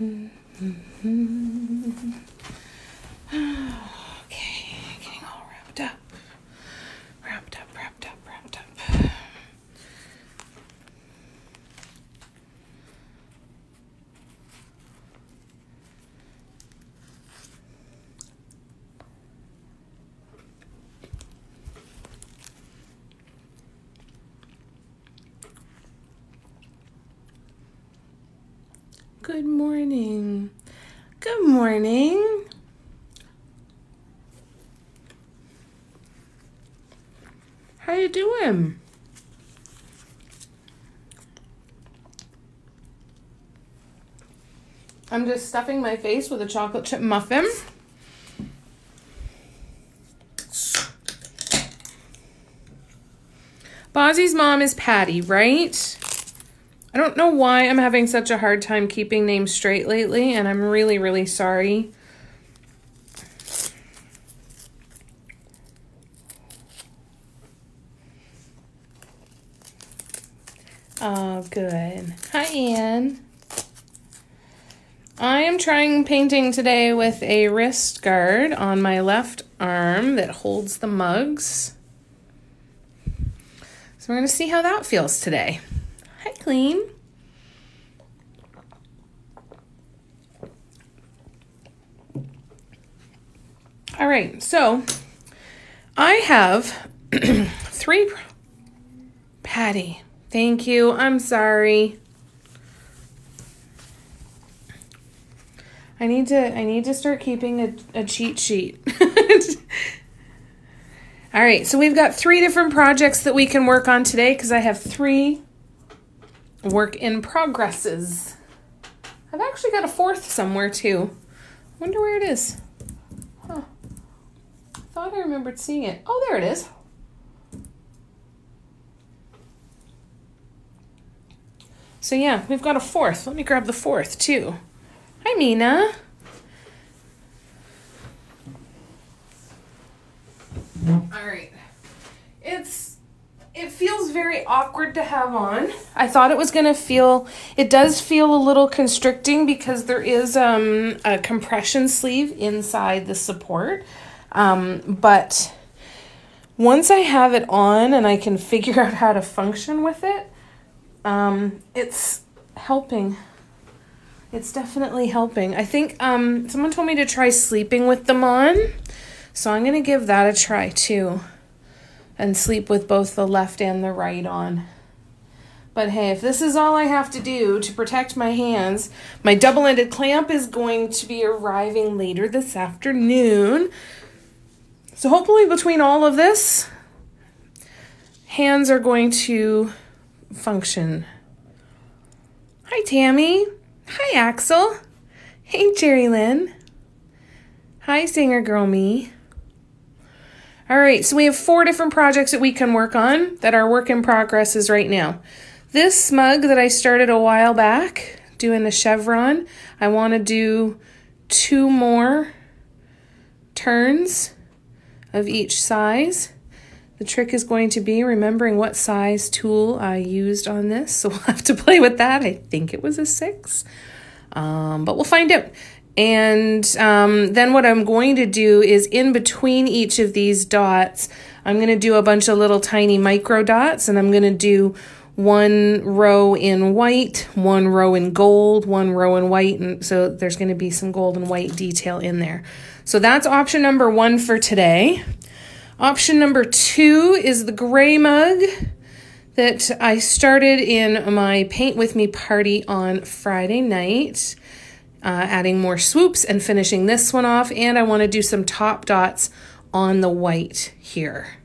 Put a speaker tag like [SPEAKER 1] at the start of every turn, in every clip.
[SPEAKER 1] Okay, getting all wrapped up. Good morning. Good morning. How you doing? I'm just stuffing my face with a chocolate chip muffin. Bozzie's mom is Patty, right? I don't know why I'm having such a hard time keeping names straight lately, and I'm really, really sorry. Oh, good. Hi, Anne. I am trying painting today with a wrist guard on my left arm that holds the mugs. So we're going to see how that feels today. Hi, Clean. All right, so I have three... Patty, thank you. I'm sorry. I need to start keeping a cheat sheet. All right, so we've got 3 different projects that we can work on today because I have 3 work in progresses. I've actually got a 4th somewhere too. Wonder where it is. Huh. Thought I remembered seeing it. Oh, there it is. So yeah, we've got a 4th. Let me grab the 4th too. Hi, Mina. All right. It feels very awkward to have on. I thought it was going to feel, it does feel a little constricting because there is a compression sleeve inside the support. But once I have it on and I can figure out how to function with it, it's helping. It's definitely helping. I think someone told me to try sleeping with them on, so I'm going to give that a try too and sleep with both the left and the right on. But hey, if this is all I have to do to protect my hands, my double-ended clamp is going to be arriving later this afternoon. So hopefully between all of this, hands are going to function. Hi, Tammy. Hi, Axel. Hey, Jerry Lynn. Hi, Singer Girl Me. All right, so we have 4 different projects that we can work on that are work in progresses right now. This mug that I started a while back, doing the chevron, I want to do 2 more turns of each size. The trick is going to be remembering what size tool I used on this, so we'll have to play with that. I think it was a 6, but we'll find out. And then what I'm going to do is in between each of these dots, I'm going to do a bunch of little tiny micro dots, and I'm going to do 1 row in white, 1 row in gold, 1 row in white, and so there's going to be some gold and white detail in there. So that's option number 1 for today. Option number 2 is the gray mug that I started in my Paint With Me party on Friday night, adding more swoops and finishing this one off. And I want to do some top dots on the white here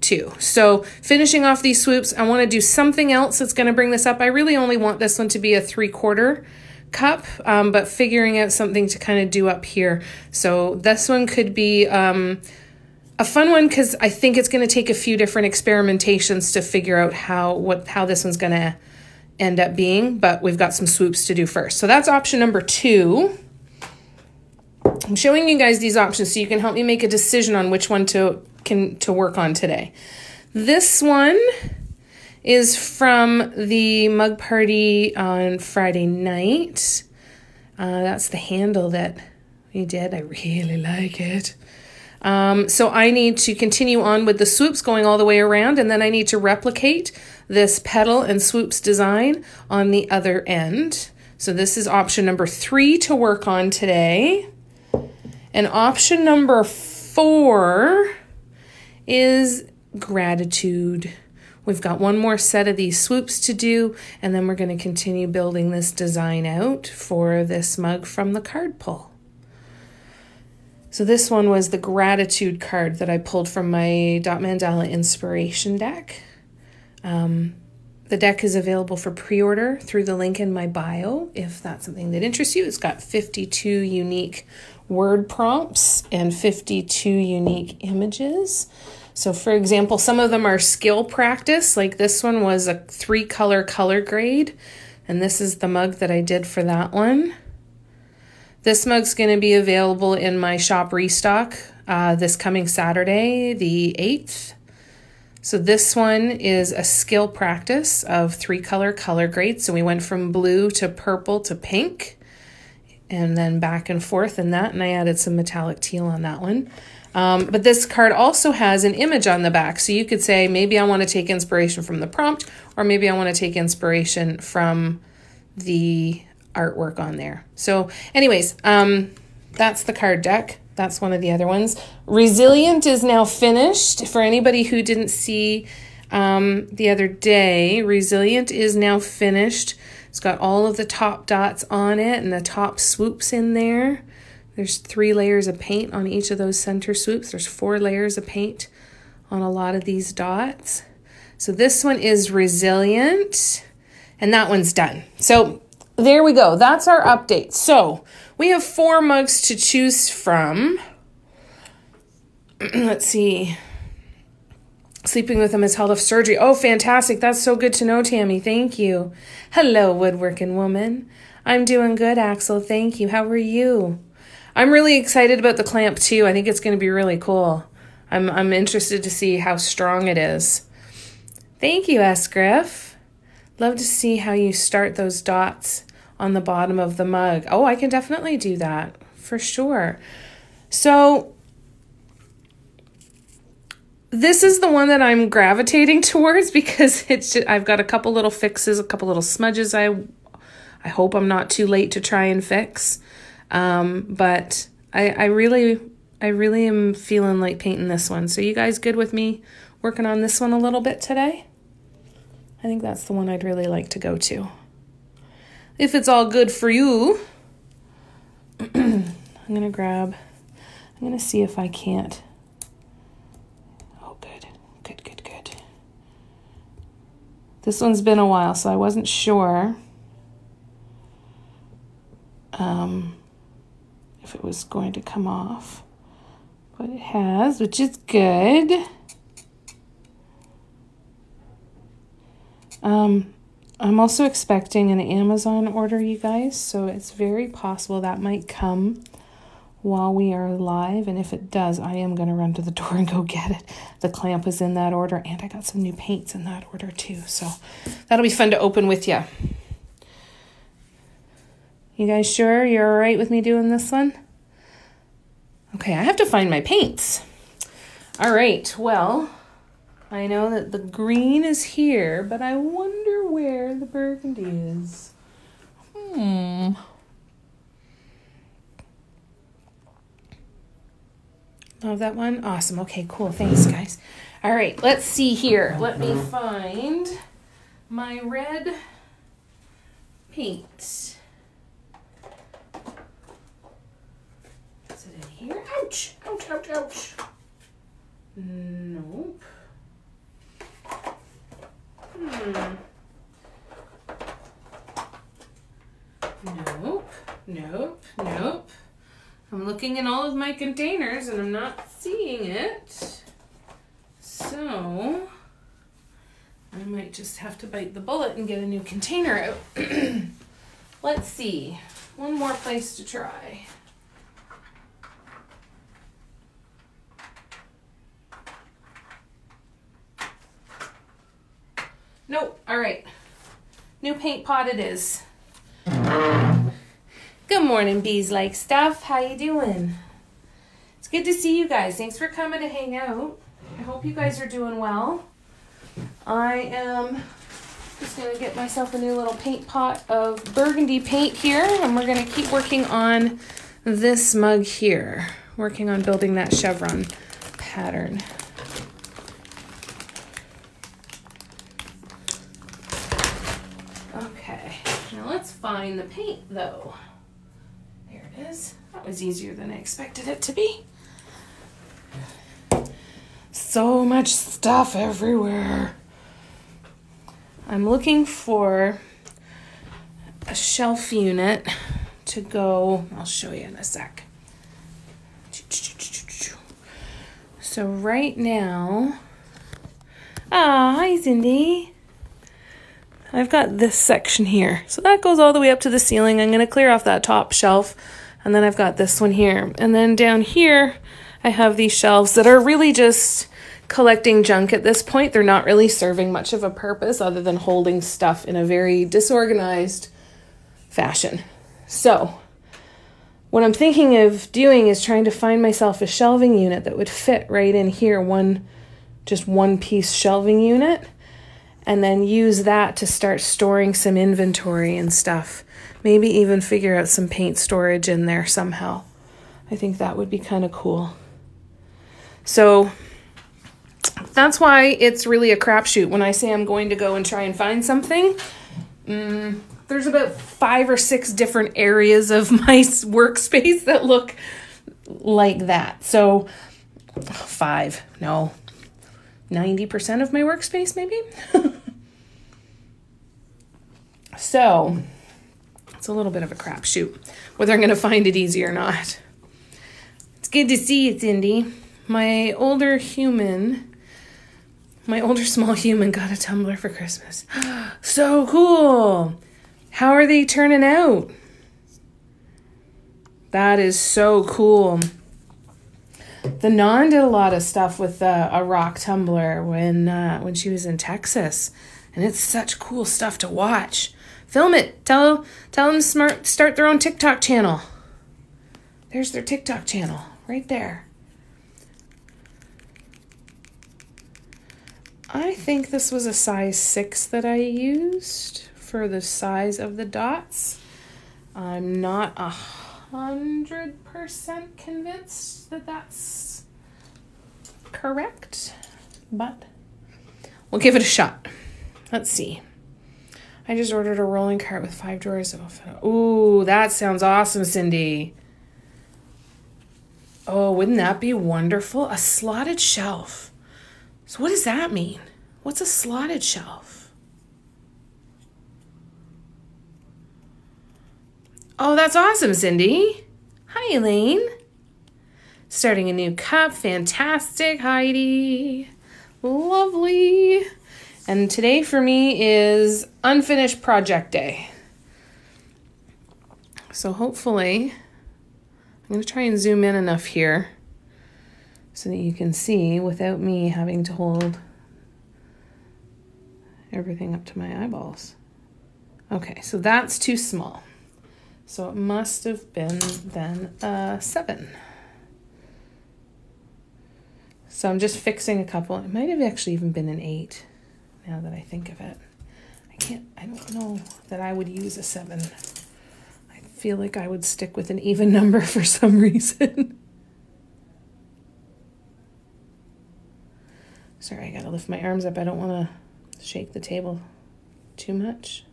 [SPEAKER 1] too. So finishing off these swoops, I want to do something else that's going to bring this up. I really only want this one to be a 3/4 cup, but figuring out something to kind of do up here. So this one could be a fun one because I think it's going to take a few different experimentations to figure out how this one's going to end up being, but we've got some swoops to do first. So that's option number 2. I'm showing you guys these options so you can help me make a decision on which one to work on today. This one is from the mug party on Friday night. That's the handle that we did. I really like it. So I need to continue on with the swoops going all the way around, and then I need to replicate this petal and swoops design on the other end. So this is option number 3 to work on today. And option number 4 is gratitude. We've got one more set of these swoops to do, and then we're going to continue building this design out for this mug from the card pull. So this one was the gratitude card that I pulled from my Dot Mandala inspiration deck. The deck is available for pre-order through the link in my bio if that's something that interests you. It's got 52 unique word prompts and 52 unique images. So for example, some of them are skill practice, like this one was a 3-color color grade, and this is the mug that I did for that one. This mug's going to be available in my shop restock this coming Saturday, the 8th. So this one is a skill practice of 3-color color grades. So we went from blue to purple to pink and then back and forth in that. And I added some metallic teal on that one. But this card also has an image on the back. So you could say, maybe I want to take inspiration from the prompt, or maybe I want to take inspiration from the artwork on there. So anyways, that's the card deck. That's one of the other ones. Resilient is now finished. For anybody who didn't see the other day, Resilient is now finished. It's got all of the top dots on it and the top swoops in there. There's 3 layers of paint on each of those center swoops. There's 4 layers of paint on a lot of these dots. So this one is Resilient, and that one's done. So there we go. That's our update. So we have 4 mugs to choose from. Let's see. Sleeping with them has held off surgery. Oh, fantastic. That's so good to know, Tammy. Thank you. Hello, woodworking woman. I'm doing good, Axel. Thank you. How are you? I'm really excited about the clamp too. I think it's going to be really cool. I'm interested to see how strong it is. Thank you, S. Griff. Love to see how you start those dots on the bottom of the mug. Oh, I can definitely do that for sure. So this is the one that I'm gravitating towards because I've got a couple little fixes, a couple little smudges I hope I'm not too late to try and fix. But I really am feeling like painting this one. So you guys good with me working on this one a little bit today? I think that's the one I'd really like to go to. If it's all good for you, I'm going to see if I can't. Oh, good. This one's been a while, so I wasn't sure if it was going to come off, but it has, which is good. I'm also expecting an Amazon order, you guys, so it's very possible that might come while we are live, and if it does, I am going to run to the door and go get it. The clamp is in that order, and I got some new paints in that order too, so that'll be fun to open with you. You guys sure you're all right with me doing this one? Okay, I have to find my paints. All right, well, I know that the green is here, but I wonder where the burgundy is. Love that one. Awesome. Okay, cool. Thanks, guys. All right, let's see here. Let me find my red paint. Is it in here? Ouch! Ouch, ouch, ouch. Nope. Nope. I'm looking in all of my containers and I'm not seeing it. So I might just have to bite the bullet and get a new container out. Let's see. One more place to try. Nope. All right. New paint pot it is. Good morning, bees like stuff. How you doing? It's good to see you guys. Thanks for coming to hang out. I hope you guys are doing well. I am just going to get myself a new little paint pot of burgundy paint here, and we're going to keep working on this mug here, working on building that chevron pattern. Okay, now let's find the paint though. There it is. That was easier than I expected it to be. So much stuff everywhere. I'm looking for a shelf unit to go. I'll show you in a sec. So right now, hi Cindy. I've got this section here. So that goes all the way up to the ceiling. I'm going to clear off that top shelf. And then I've got this one here. And then down here, I have these shelves that are really just collecting junk at this point. They're not really serving much of a purpose other than holding stuff in a very disorganized fashion. So what I'm thinking of doing is trying to find myself a shelving unit that would fit right in here, just one piece shelving unit. And then use that to start storing some inventory and stuff. Maybe even figure out some paint storage in there somehow. I think that would be kind of cool. So that's why it's really a crapshoot when I say I'm going to go and try and find something. There's about 5 or 6 different areas of my workspace that look like that. So 5, no. 90% of my workspace, maybe? So, it's a little bit of a crapshoot, whether I'm going to find it easy or not. It's good to see you, Cindy. My older small human got a tumbler for Christmas. So cool! How are they turning out? That is so cool. The Non did a lot of stuff with a rock tumbler when she was in Texas, and it's such cool stuff to watch. Film it. Tell them to start their own TikTok channel. There's their TikTok channel right there. I think this was a size 6 that I used for the size of the dots. I'm not 100% convinced that that's correct, but we'll give it a shot. Let's see. I just ordered a rolling cart with 5 drawers. Ooh, that sounds awesome, Cindy. Oh, wouldn't that be wonderful? A slotted shelf. So what does that mean? What's a slotted shelf? Oh, that's awesome, Cindy. Hi, Elaine. Starting a new cup. Fantastic, Heidi. Lovely. And today for me is unfinished project day. So hopefully, I'm going to try and zoom in enough here so that you can see without me having to hold everything up to my eyeballs. Okay, so that's too small. So it must have been then a 7. So I'm just fixing a couple. It might have actually even been an 8 now that I think of it. I don't know that I would use a 7. I feel like I would stick with an even number for some reason. Sorry, I gotta lift my arms up. I don't want to shake the table too much.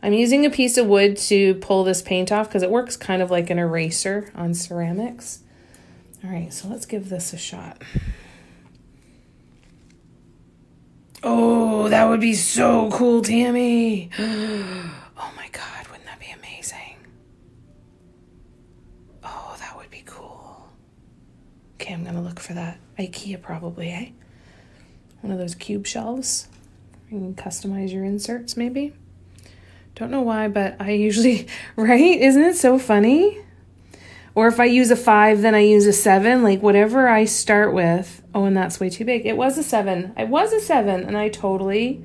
[SPEAKER 1] I'm using a piece of wood to pull this paint off because it works kind of like an eraser on ceramics. All right, so let's give this a shot. Oh, that would be so cool, Tammy. Oh my God, wouldn't that be amazing? Oh, that would be cool. Okay, I'm gonna look for that. IKEA probably, eh? One of those cube shelves. You can customize your inserts maybe. Don't know why, but I usually, right? Isn't it so funny? Or if I use a 5, then I use a 7. Like whatever I start with. Oh, and that's way too big. It was a 7. It was a 7. And I totally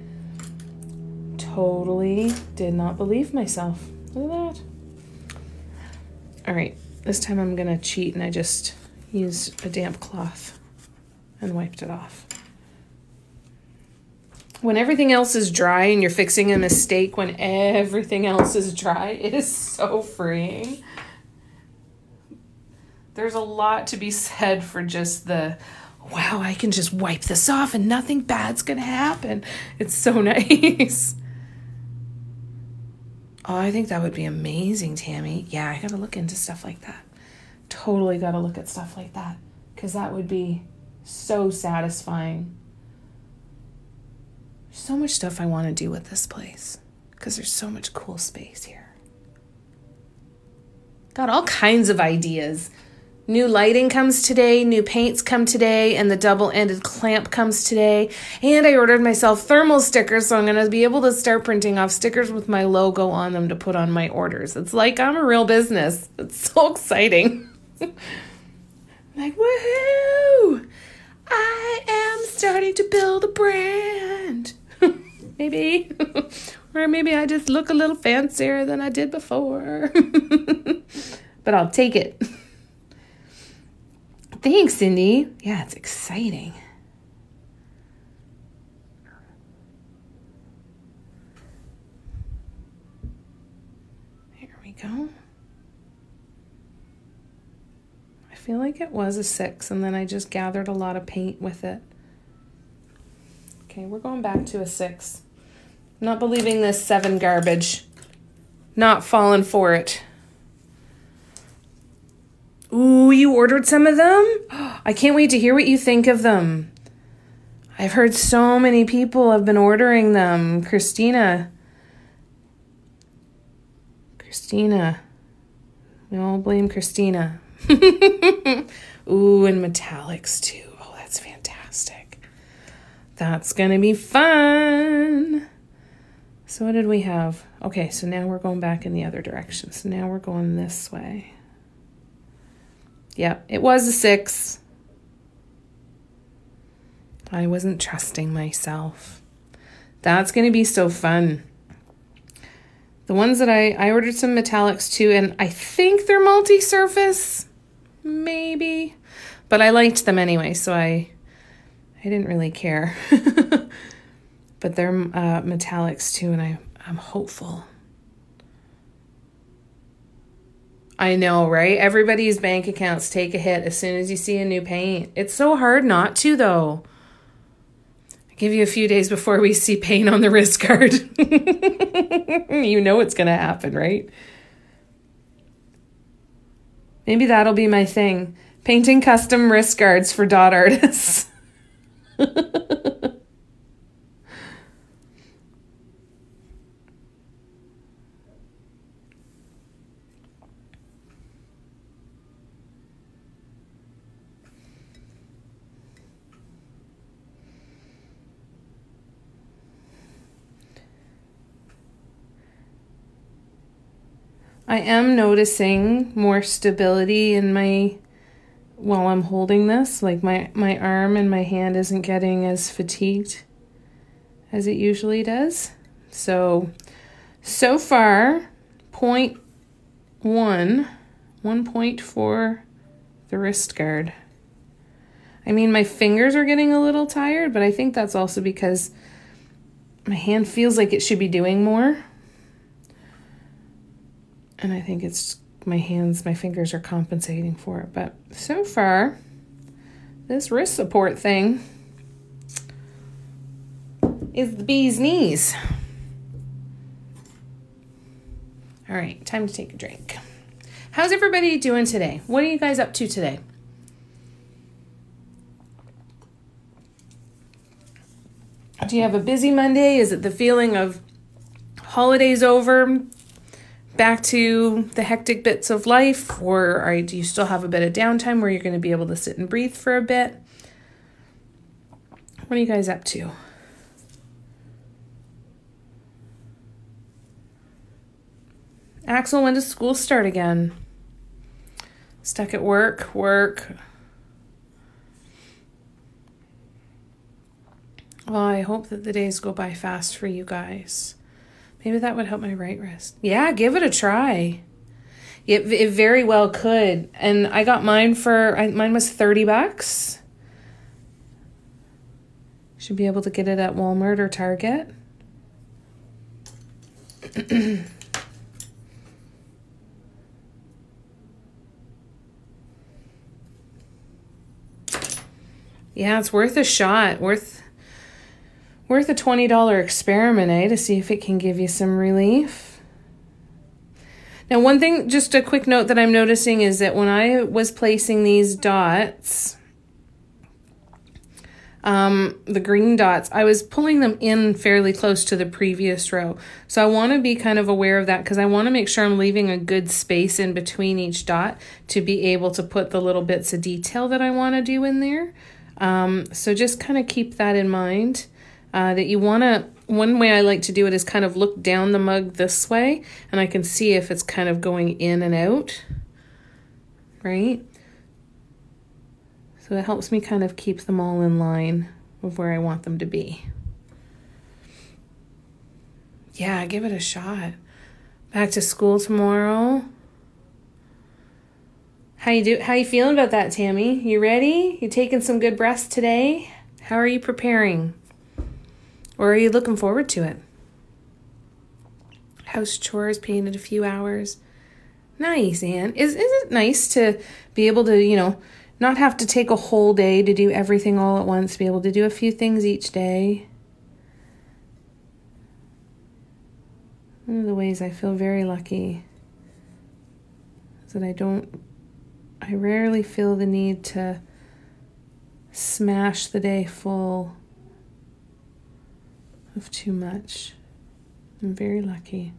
[SPEAKER 1] did not believe myself. Look at that. All right, this time I'm gonna cheat and I just used a damp cloth and wiped it off. When everything else is dry and you're fixing a mistake when everything else is dry, it is so freeing. There's a lot to be said for just the, wow, I can just wipe this off and nothing bad's gonna happen. It's so nice. Oh, I think that would be amazing, Tammy. Yeah, I gotta look into stuff like that. Totally gotta look at stuff like that, because that would be so satisfying. So much stuff I want to do with this place, because there's so much cool space here. Got all kinds of ideas. New lighting comes today, new paints come today, and the double-ended clamp comes today. And I ordered myself thermal stickers, so I'm going to be able to start printing off stickers with my logo on them to put on my orders. It's like I'm a real business. It's so exciting. Like, woohoo! I am starting to build a brand. Maybe. Or maybe I just look a little fancier than I did before. But I'll take it. Thanks, Cindy. Yeah, it's exciting. Here we go. I feel like it was a 6, and then I just gathered a lot of paint with it. Okay, we're going back to a 6. Not believing this 7 garbage. Not falling for it. Ooh, you ordered some of them? I can't wait to hear what you think of them. I've heard so many people have been ordering them. Christina. We all blame Christina. Ooh, and metallics too. Oh, that's fantastic. That's gonna be fun. So what did we have? Okay, so now we're going back in the other direction. So now we're going this way. Yep, it was a 6. I wasn't trusting myself. That's going to be so fun. The ones that I ordered some metallics too, and I think they're multi-surface, maybe. But I liked them anyway, so I didn't really care. But they're metallics too, and I'm hopeful. I know, right? Everybody's bank accounts take a hit as soon as you see a new paint. It's so hard not to, though. I give you a few days before we see paint on the wrist guard. You know it's going to happen, right? Maybe that'll be my thing. Painting custom wrist guards for dot artists. I am noticing more stability in while I'm holding this, like my arm and my hand isn't getting as fatigued as it usually does. So far, 1 point for the wrist guard. I mean, my fingers are getting a little tired, but I think that's also because my hand feels like it should be doing more. And I think it's my fingers are compensating for it. But so far, this wrist support thing is the bee's knees. All right, time to take a drink. How's everybody doing today? What are you guys up to today? Do you have a busy Monday? Is it the feeling of holidays over? Back to the hectic bits of life, or do you still have a bit of downtime where you're going to be able to sit and breathe for a bit? What are you guys up to? Axel, when does school start again? Stuck at work. Well, I hope that the days go by fast for you guys. Maybe that would help my right wrist. Yeah, give it a try. It very well could. And I got mine mine was $30. Should be able to get it at Walmart or Target. Yeah, it's worth a shot. Worth a $20 experiment, to see if it can give you some relief. Now, one thing, just a quick note that I'm noticing is that when I was placing these dots, the green dots, I was pulling them in fairly close to the previous row. So I want to be kind of aware of that, because I want to make sure I'm leaving a good space in between each dot to be able to put the little bits of detail that I want to do in there. So just kind of keep that in mind, that you want to, one way I like to do it is kind of look down the mug this way, and I can see if it's kind of going in and out, right? So it helps me kind of keep them all in line with where I want them to be. Yeah, give it a shot. Back to school tomorrow. How you feeling about that, Tammy? You ready? You taking some good breaths today? How are you preparing? Or are you looking forward to it? House chores, painted a few hours. Nice, Anne. Is it nice to be able to, not have to take a whole day to do everything all at once, be able to do a few things each day? One of the ways I feel very lucky is that I rarely feel the need to smash the day full of too much. I'm very lucky.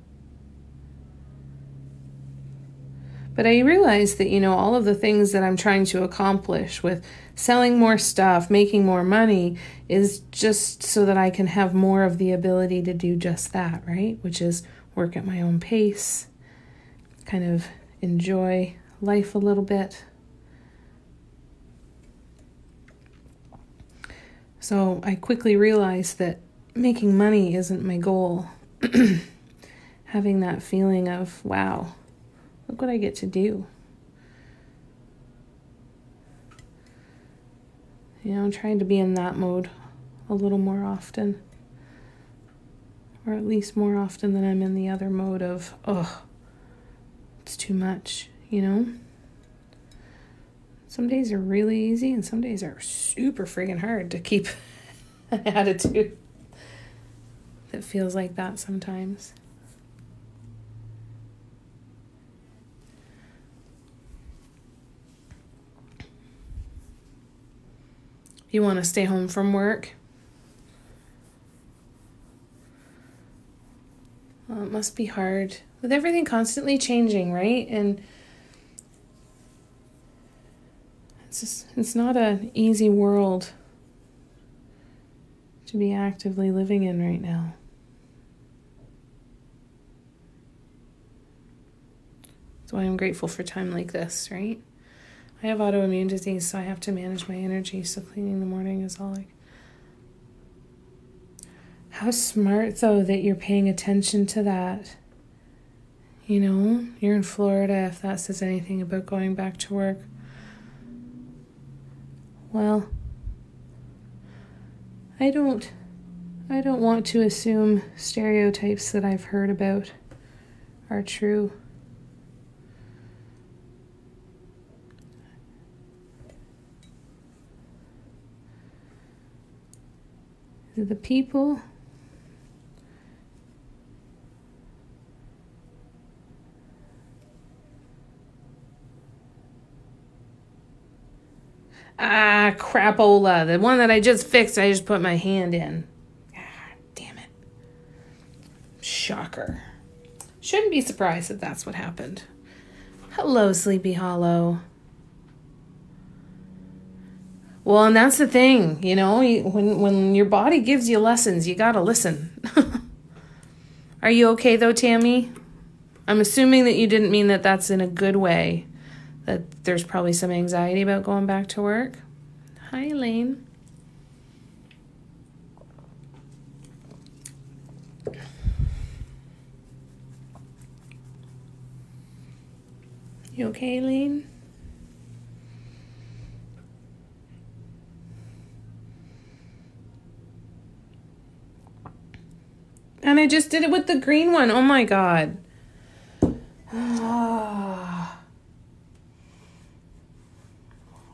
[SPEAKER 1] But I realize that, all of the things that I'm trying to accomplish with selling more stuff, making more money, is just so that I can have more of the ability to do just that, right? Which is work at my own pace, kind of enjoy life a little bit. So I quickly realized that making money isn't my goal. Having that feeling of, wow, look what I get to do. I'm trying to be in that mode a little more often. Or at least more often than I'm in the other mode of, it's too much, Some days are really easy and some days are super friggin' hard to keep an attitude that feels like that sometimes. You want to stay home from work? Well, it must be hard with everything constantly changing, right? And it's not an easy world to be actively living in right now. That's why I'm grateful for time like this, right? I have autoimmune disease, so I have to manage my energy, so cleaning in the morning is all like... How smart, though, that you're paying attention to that. You're in Florida, if that says anything about going back to work. Well, I don't want to assume stereotypes that I've heard about are true. The people crapola. The one that I just fixed, I just put my hand in. Damn it. Shocker. Shouldn't be surprised that that's what happened. Hello, Sleepy Hollow. Well, and that's the thing, when your body gives you lessons, you gotta listen. Are you okay though, Tammy? I'm assuming that you didn't mean that that's in a good way, that there's probably some anxiety about going back to work. Hi, Elaine. You okay, Lane? And I just did it with the green one. Oh my God.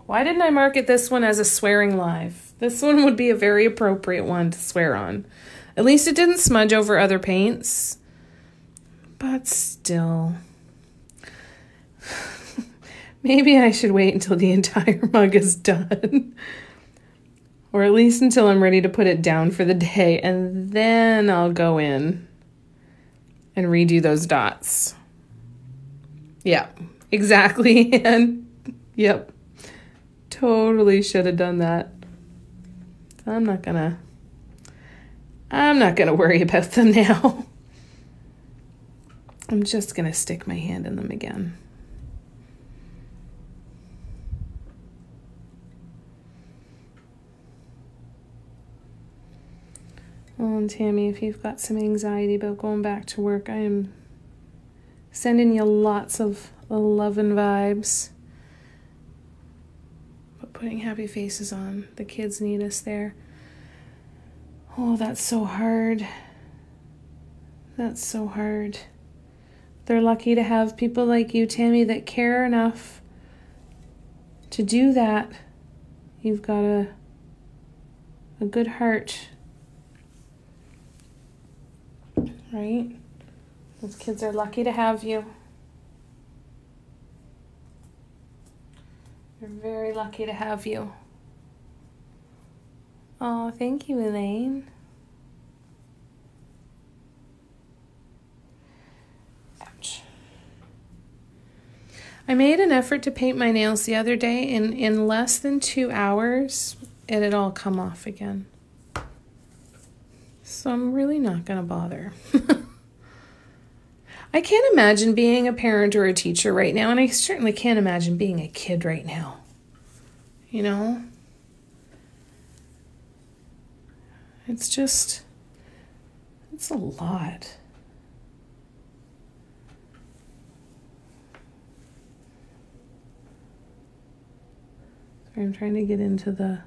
[SPEAKER 1] Why didn't I market this one as a swearing live? This one would be a very appropriate one to swear on. At least it didn't smudge over other paints. But still. Maybe I should wait until the entire mug is done. Or at least until I'm ready to put it down for the day. And then I'll go in and redo those dots. Yeah, exactly. And yep, totally should have done that. I'm not gonna worry about them now. I'm just gonna stick my hand in them again. Oh, and Tammy, if you've got some anxiety about going back to work, I am sending you lots of love and vibes. But putting happy faces on. The kids need us there. Oh, that's so hard. That's so hard. They're lucky to have people like you, Tammy, that care enough to do that. You've got a good heart. Right? Those kids are lucky to have you. They're very lucky to have you. Oh, thank you, Elaine. Ouch. I made an effort to paint my nails the other day, and in less than 2 hours, it had all come off again. So I'm really not going to bother. I can't imagine being a parent or a teacher right now, and I certainly can't imagine being a kid right now. You know? It's a lot. Sorry, I'm trying to get into the...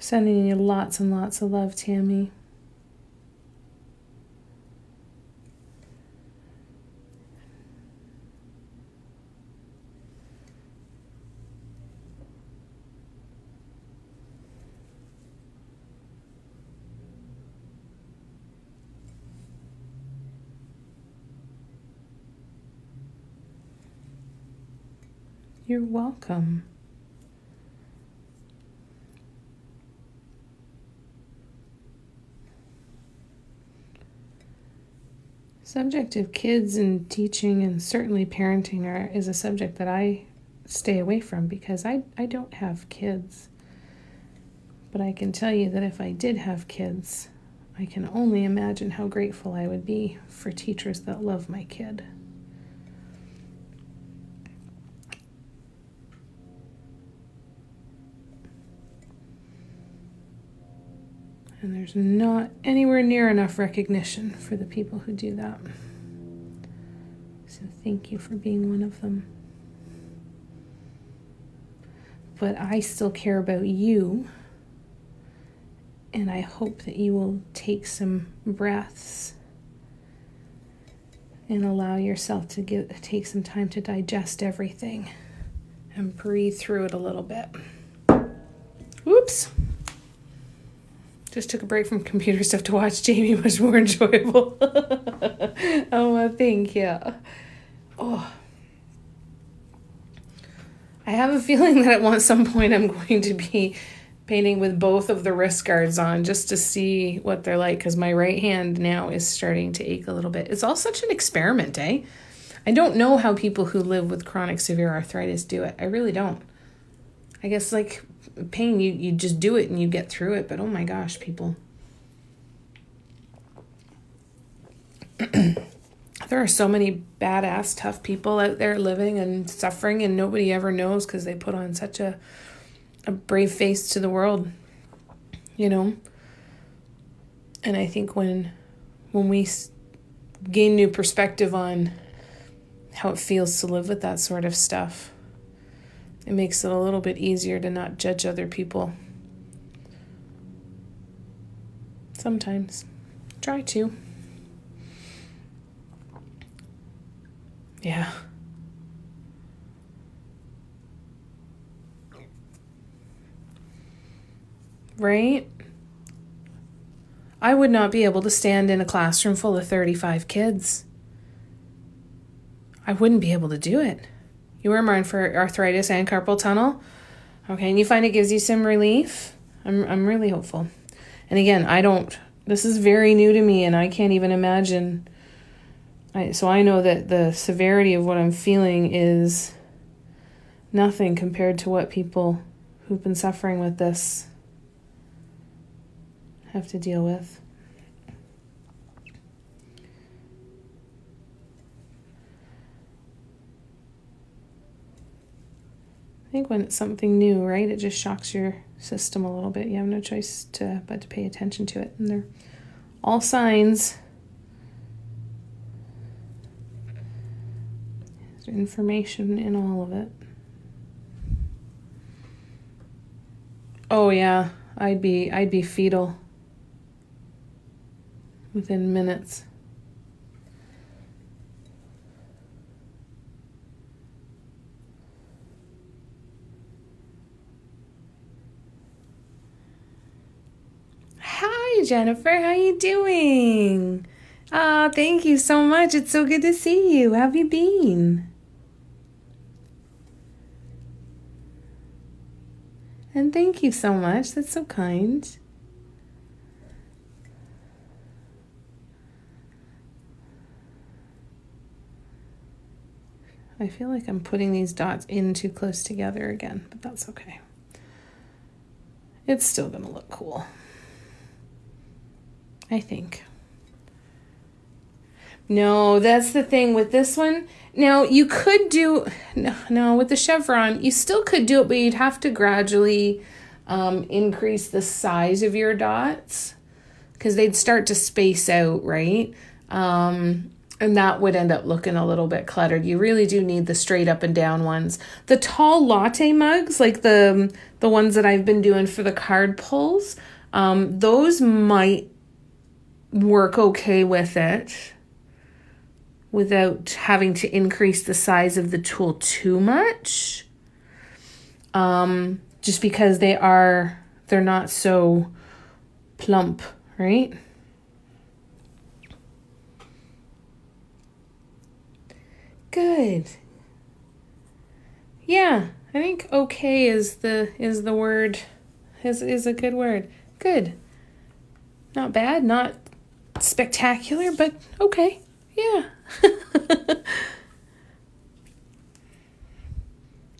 [SPEAKER 1] Sending you lots and lots of love, Tammy. You're welcome. Subject of kids and teaching and certainly parenting is a subject that I stay away from because I don't have kids. But I can tell you that if I did have kids, I can only imagine how grateful I would be for teachers that love my kid. And there's not anywhere near enough recognition for the people who do that. So thank you for being one of them. But I still care about you. And I hope that you will take some breaths and allow yourself to take some time to digest everything and breathe through it a little bit. Whoops. Just took a break from computer stuff to watch Jamie. Much more enjoyable. Oh, well, thank you. Oh. I have a feeling that at some point I'm going to be painting with both of the wrist guards on just to see what they're like, because my right hand now is starting to ache a little bit. It's all such an experiment, eh? I don't know how people who live with chronic severe arthritis do it. I really don't. I guess like pain, you just do it and you get through it, but oh my gosh, people. There are so many badass, tough people out there living and suffering, and nobody ever knows because they put on such a brave face to the world, you know? And I think when we gain new perspective on how it feels to live with that sort of stuff, it makes it a little bit easier to not judge other people. Sometimes. Try to. Yeah. Right? I would not be able to stand in a classroom full of 35 kids. I wouldn't be able to do it. You wear mine for arthritis and carpal tunnel. Okay, and you find it gives you some relief? I'm really hopeful. And again, this is very new to me, and I can't even imagine. So I know that the severity of what I'm feeling is nothing compared to what people who've been suffering with this have to deal with. I think when it's something new, right, it just shocks your system a little bit. You have no choice but to pay attention to it. And they're all signs. There's information in all of it. Oh yeah, I'd be fetal within minutes. Hi, Jennifer. How you doing? Thank you so much. It's so good to see you. How have you been? And thank you so much. That's so kind. I feel like I'm putting these dots in too close together again, but that's okay. It's still going to look cool, I think. No, that's the thing with this one. Now, you could do, no, with the chevron, you still could do it, but you'd have to gradually increase the size of your dots because they'd start to space out, right? And that would end up looking a little bit cluttered. You really do need the straight up and down ones. The tall latte mugs, like the ones that I've been doing for the card pulls, those might work okay with it without having to increase the size of the tool too much. Just because they're not so plump, right? Good. Yeah, I think okay is the word, is a good word. Good. Not bad, not spectacular, but okay. Yeah.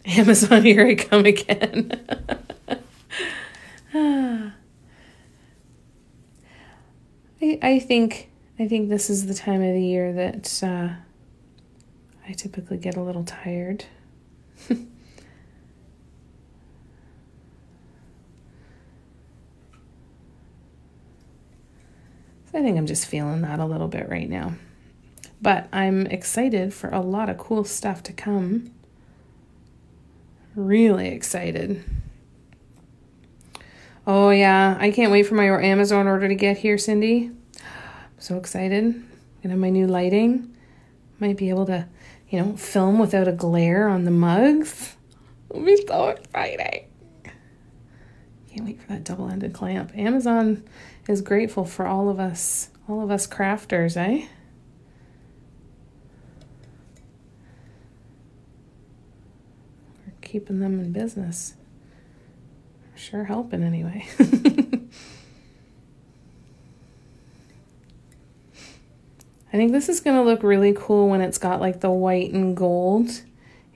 [SPEAKER 1] Amazon, here I come again. I think this is the time of the year that I typically get a little tired. I think I'm just feeling that a little bit right now. But I'm excited for a lot of cool stuff to come. Really excited. Oh yeah, I can't wait for my Amazon order to get here, Cindy. I'm so excited. Gonna have my new lighting. Might be able to, film without a glare on the mugs. It'll be so exciting. Can't wait for that double-ended clamp. Amazon is grateful for all of us crafters, eh? We're keeping them in business. Sure helping anyway. I think this is going to look really cool when it's got like the white and gold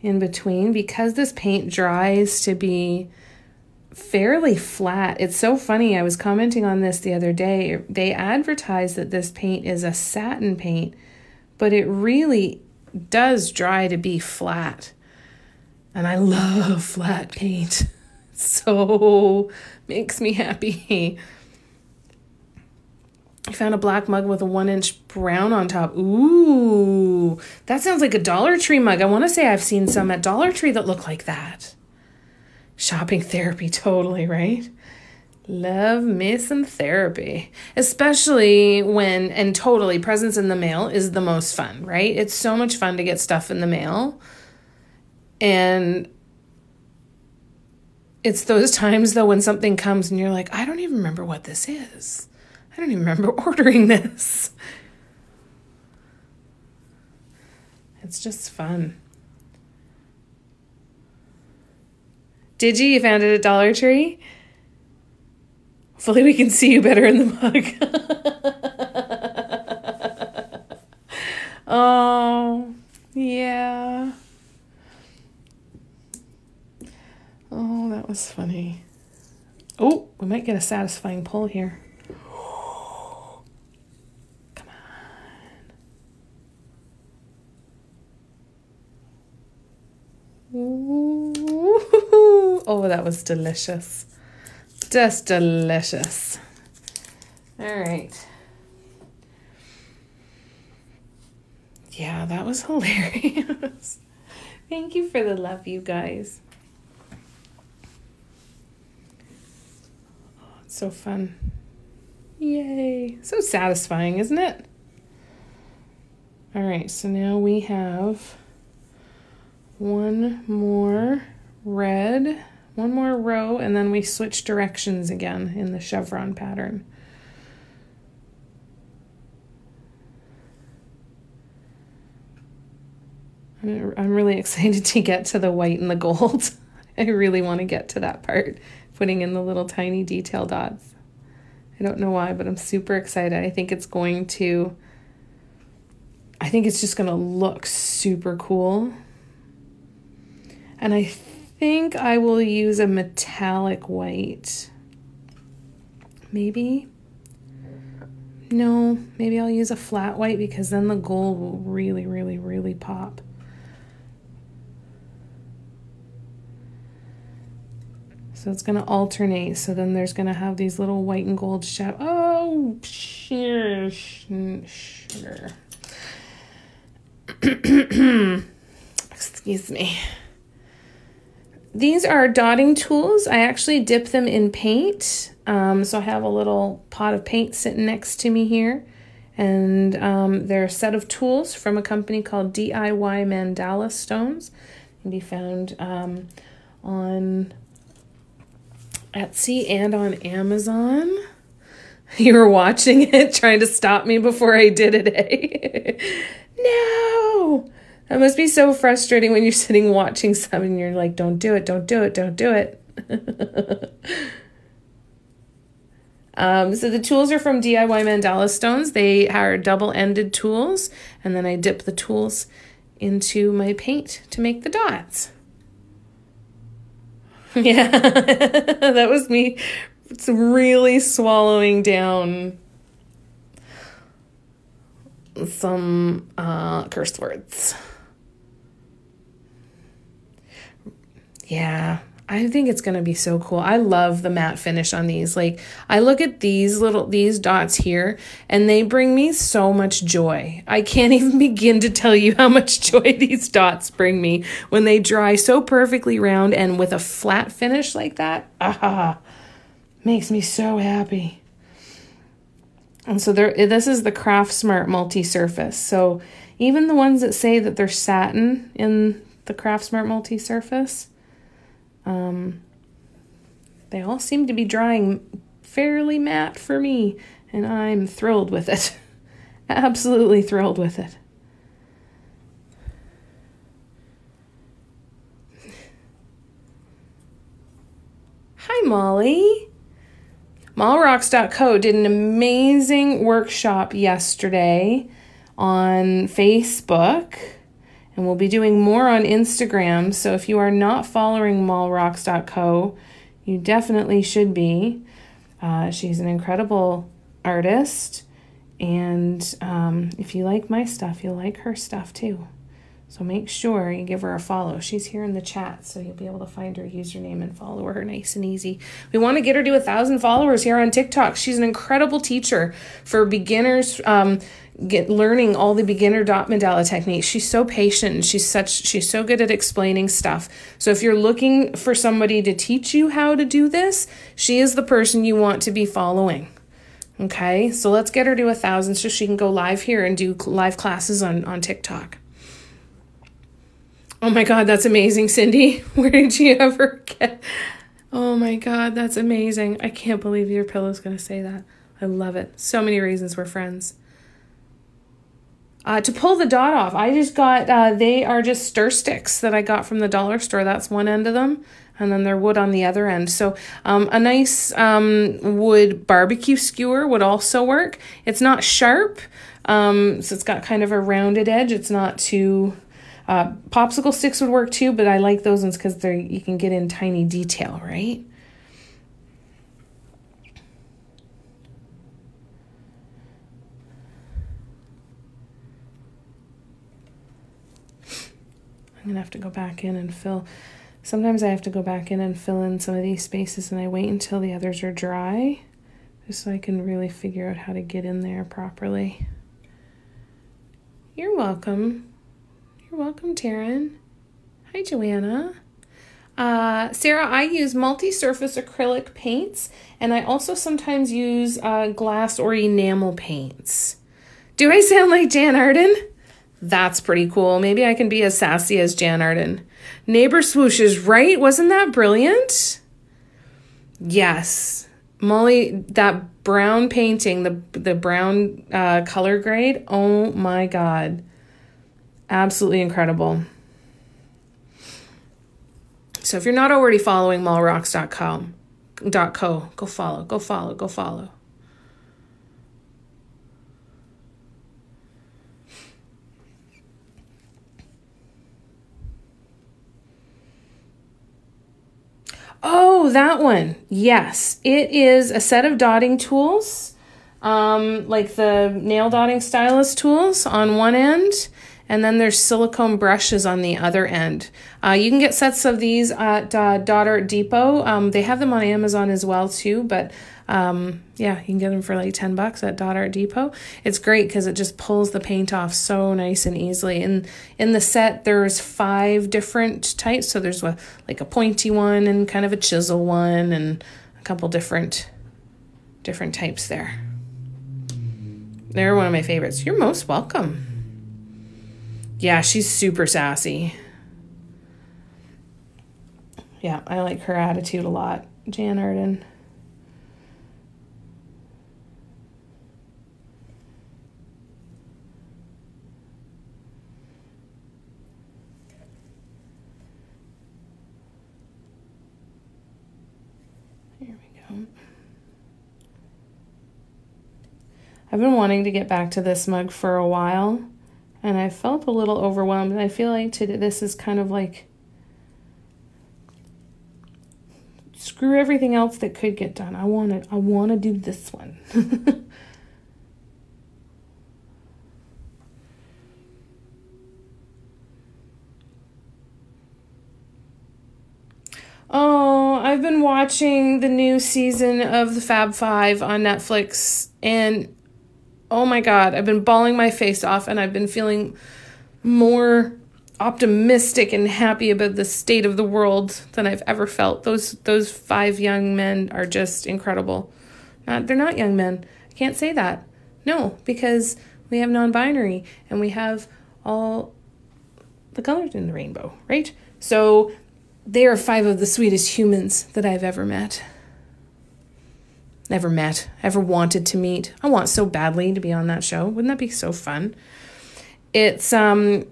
[SPEAKER 1] in between, because this paint dries to be fairly flat. It's so funny. I was commenting on this the other day. They advertise that this paint is a satin paint, but it really does dry to be flat. And I love flat paint. So makes me happy. I found a black mug with a 1-inch brown on top. Ooh, that sounds like a Dollar Tree mug. I want to say I've seen some at Dollar Tree that look like that. Shopping therapy, totally, right? Love me some therapy. Especially when, and totally, presents in the mail is the most fun, right? It's so much fun to get stuff in the mail. And it's those times, though, when something comes and you're like, I don't even remember what this is. I don't even remember ordering this. It's just fun. Did you? You found it at Dollar Tree? Hopefully we can see you better in the mug. Oh, yeah. Oh, that was funny. Oh, we might get a satisfying pull here. Come on. Ooh. Oh, that was delicious. Just delicious. All right. Yeah, that was hilarious. Thank you for the love, you guys. Oh, it's so fun. Yay. So satisfying, isn't it? All right, so now we have one more red, one more row, and then we switch directions again in the chevron pattern. I'm really excited to get to the white and the gold. I really want to get to that part, putting in the little tiny detail dots. I don't know why, but I'm super excited. I think it's just going to look super cool. And I think I will use a metallic white. Maybe. No, maybe I'll use a flat white because then the gold will really, really, really pop. So it's going to alternate. So then there's going to have these little white and gold shadows. Oh, sure. Excuse me. These are dotting tools. I actually dip them in paint. So I have a little pot of paint sitting next to me here. And they're a set of tools from a company called DIY Mandala Stones. Can be found on Etsy and on Amazon. You were watching it, trying to stop me before I did it, eh? No! That must be so frustrating when you're sitting watching something and you're like, don't do it, don't do it, don't do it. So the tools are from DIY Mandala Stones. They are double-ended tools, and then I dip the tools into my paint to make the dots. Yeah, that was me. It's really swallowing down some curse words. Yeah, I think it's going to be so cool. I love the matte finish on these. Like, I look at these dots here and they bring me so much joy. I can't even begin to tell you how much joy these dots bring me when they dry so perfectly round and with a flat finish like that. Ah, makes me so happy. And so this is the Craftsmart multi-surface. So even the ones that say that they're satin in the Craftsmart multi-surface, they all seem to be drying fairly matte for me, and I'm thrilled with it. Absolutely thrilled with it. Hi, Molly. Malrocks.co did an amazing workshop yesterday on Facebook, and we'll be doing more on Instagram. So if you are not following Malrocks.co, you definitely should be. She's an incredible artist, And if you like my stuff, you'll like her stuff too. So make sure you give her a follow. She's here in the chat, so you'll be able to find her username and follow her nice and easy. We want to get her to 1,000 followers here on TikTok. She's an incredible teacher for beginners, learning all the beginner dot mandala techniques. She's so patient and she's so good at explaining stuff. So if you're looking for somebody to teach you how to do this, she is the person you want to be following. Okay, so let's get her to 1,000 so she can go live here and do live classes on TikTok. Oh my God, that's amazing, Cindy. Where did you ever get? Oh my God, that's amazing. I can't believe your pillow's going to say that. I love it. So many reasons we're friends. To pull the dot off, I just got, they are just stir sticks that I got from the dollar store. That's one end of them. And then they're wood on the other end. So a nice wood barbecue skewer would also work. It's not sharp, so it's got kind of a rounded edge. It's not too... popsicle sticks would work too, but I like those ones because you can get in tiny detail, right? I'm going to have to go back in and fill. Sometimes I have to go back in and fill in some of these spaces, and I wait until the others are dry just so I can really figure out how to get in there properly. You're welcome. You're welcome, Taryn. Hi, Joanna. Sarah, I use multi-surface acrylic paints, and I also sometimes use glass or enamel paints. Do I sound like Jan Arden? That's pretty cool. Maybe I can be as sassy as Jan Arden. Neighbor swooshes, right? Wasn't that brilliant? Yes. Molly, that brown painting, the brown color grade, oh my God. Absolutely incredible. So if you're not already following mallrocks.co, go follow. Oh, that one. Yes, it is a set of dotting tools, like the nail dotting stylus tools on one end. And then there's silicone brushes on the other end. You can get sets of these at Dot Art Depot. They have them on Amazon as well too, but yeah, you can get them for like $10 at Dot Art Depot. It's great because it just pulls the paint off so nice and easily. And in the set, there's 5 different types. So there's like a pointy one and kind of a chisel one and a couple different types there. They're one of my favorites. You're most welcome. Yeah, she's super sassy. Yeah, I like her attitude a lot. Jan Arden. Here we go. I've been wanting to get back to this mug for a while. And I felt a little overwhelmed. And I feel like this is kind of like, screw everything else that could get done. I want to do this one. Oh, I've been watching the new season of the Fab Five on Netflix, and oh my God, I've been bawling my face off, and I've been feeling more optimistic and happy about the state of the world than I've ever felt. Those 5 young men are just incredible. They're not young men. I can't say that. No, because we have non-binary, and we have all the colors in the rainbow, right? So they are 5 of the sweetest humans that I've ever met. Ever wanted to meet. I want so badly to be on that show. Wouldn't that be so fun? It's kind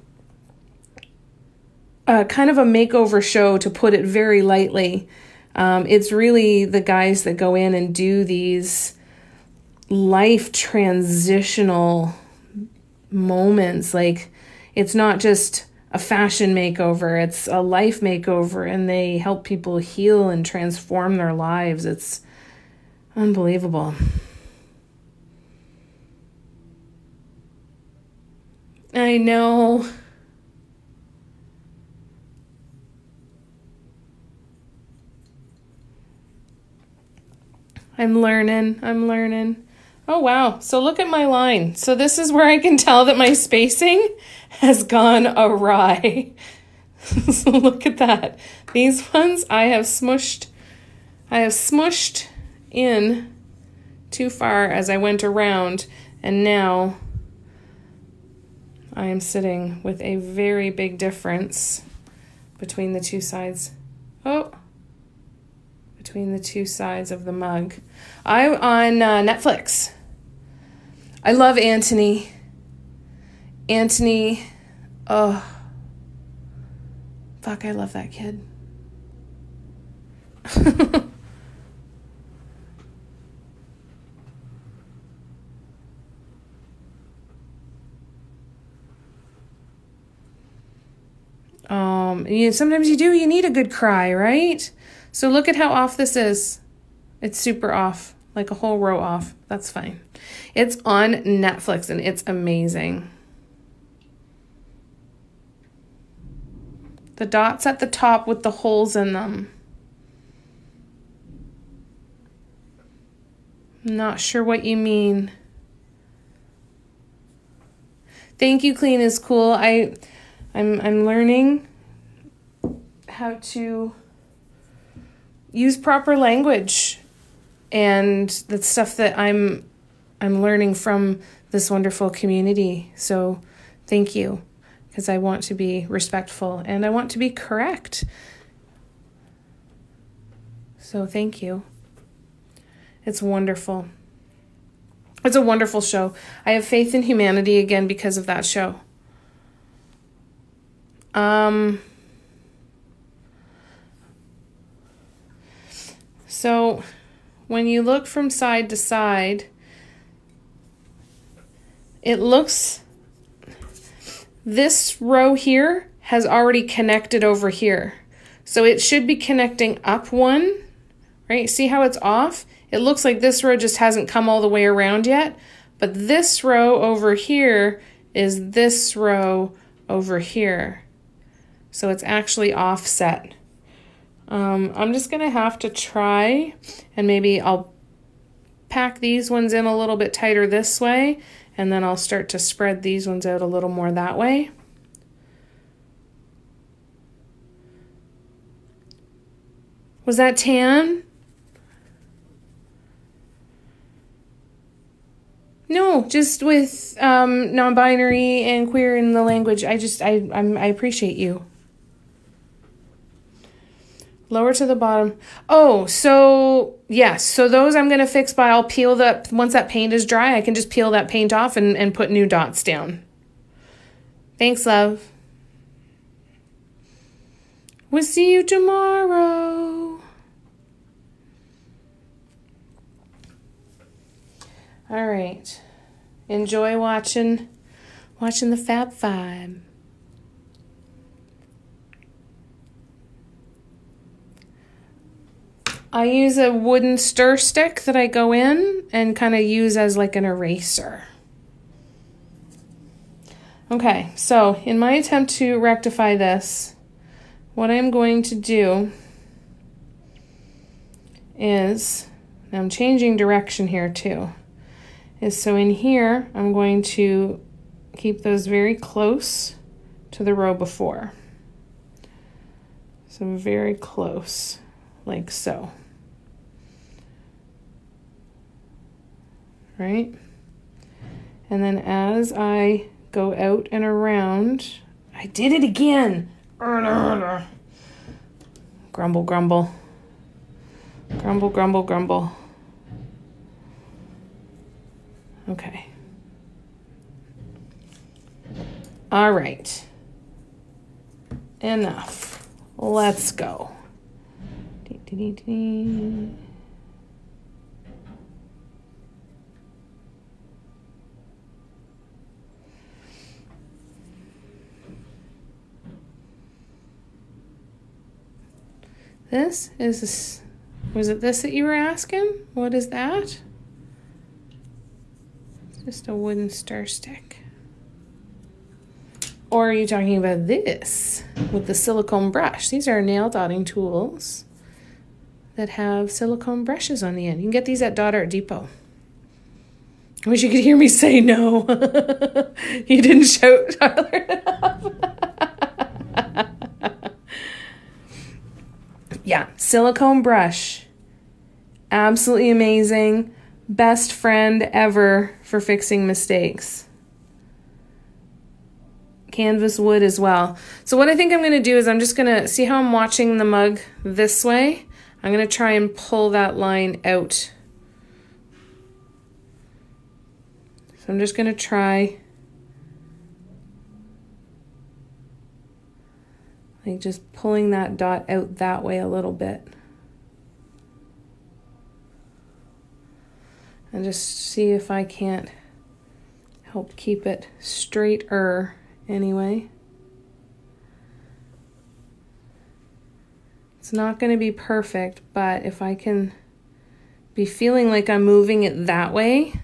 [SPEAKER 1] of a makeover show, to put it very lightly. It's really the guys that go in and do these life transitional moments. Like, it's not just a fashion makeover, it's a life makeover, and they help people heal and transform their lives. It's unbelievable. I know. I'm learning. Oh, wow. So look at my line. So this is where I can tell that my spacing has gone awry. So look at that. These ones I have smushed in too far as I went around, and now I am sitting with a very big difference between the two sides. Between the two sides of the mug. I'm on Netflix. I love Anthony. Anthony, oh, fuck, I love that kid. Sometimes you need a good cry, right? So look at how off this is. It's super off, like a whole row off. That's fine. It's on Netflix and it's amazing. The dots at the top with the holes in them. I'm not sure what you mean. Thank you, Clean is cool. I'm learning how to use proper language, and that's stuff that I'm learning from this wonderful community. So thank you, because I want to be respectful and I want to be correct. So thank you. It's wonderful. It's a wonderful show. I have faith in humanity again because of that show. So when you look from side to side, it looks, this row here has already connected over here. So it should be connecting up one, right? See how it's off? It looks like this row just hasn't come all the way around yet, but this row over here is this row over here. So it's actually offset. I'm just gonna have to try, and maybe I'll pack these ones in a little bit tighter this way, and then I'll start to spread these ones out a little more that way. Was that tan? No, just with non-binary and queer in the language. I appreciate you. Lower to the bottom. Oh, so yes. So those I'm going to fix by, I'll peel that, once that paint is dry, I can just peel that paint off and put new dots down. Thanks, love. We'll see you tomorrow. All right. Enjoy watching the Fab Five. I use a wooden stir stick that I go in and kind of use as like an eraser. Okay, so in my attempt to rectify this, what I'm going to do is, now I'm changing direction here too, is so in here, I'm going to keep those very close to the row before. So very close, like so. Right? And then as I go out and around, I did it again. Grumble, grumble. Grumble, grumble, grumble. Okay. All right. Enough. Let's go. This is, was it this that you were asking? What is that? It's just a wooden stir stick. Or are you talking about this with the silicone brush? These are nail dotting tools that have silicone brushes on the end. You can get these at Dot Art Depot. I wish you could hear me say no. You didn't shout, Tyler. Yeah, silicone brush. Absolutely amazing. Best friend ever for fixing mistakes. Canvas wood as well. So what I think I'm going to do is I'm just going to see how I'm watching the mug this way. I'm going to try and pull that line out. So I'm just going to try like just pulling that dot out that way a little bit. And just see if I can't help keep it straighter anyway. It's not going to be perfect, but if I can be feeling like I'm moving it that way,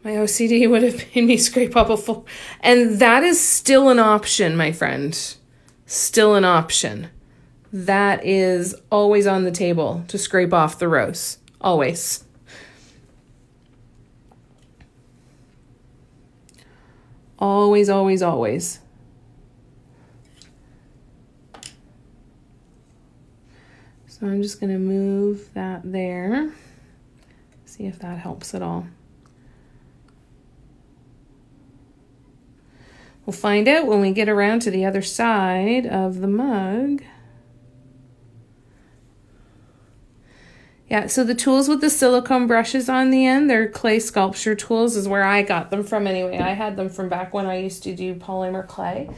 [SPEAKER 1] my OCD would have made me scrape up a full. And that is still an option, my friend. Still an option. That is always on the table to scrape off the rows. Always. Always, always, always. So I'm just going to move that there. See if that helps at all. We'll find out when we get around to the other side of the mug. Yeah, so the tools with the silicone brushes on the end, they're clay sculpture tools is where I got them from anyway. I had them from back when I used to do polymer clay.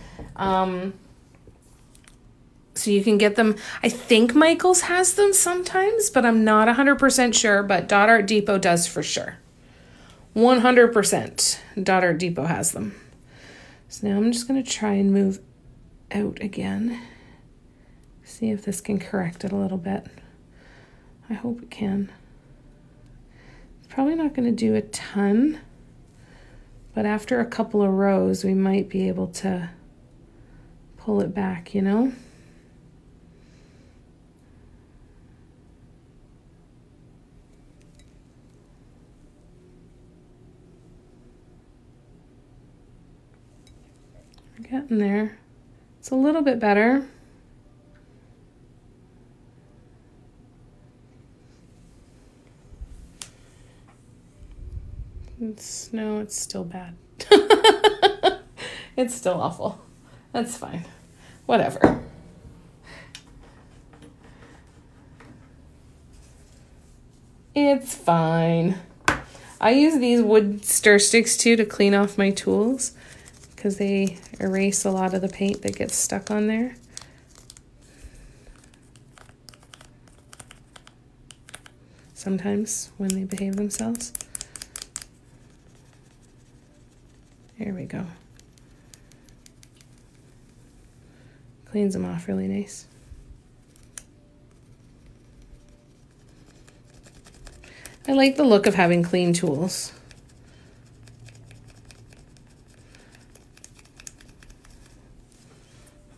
[SPEAKER 1] So you can get them. I think Michaels has them sometimes, but I'm not 100% sure, but Dot Art Depot does for sure. 100% Dot Art Depot has them. So now I'm just going to try and move out again. See if this can correct it a little bit. I hope it can. It's probably not going to do a ton, but after a couple of rows, we might be able to pull it back, you know? We're getting there. It's a little bit better. No, it's still bad. It's still awful. That's fine. Whatever. It's fine. I use these wood stir sticks too to clean off my tools because they erase a lot of the paint that gets stuck on there. Sometimes when they behave themselves. There we go. Cleans them off really nice. I like the look of having clean tools.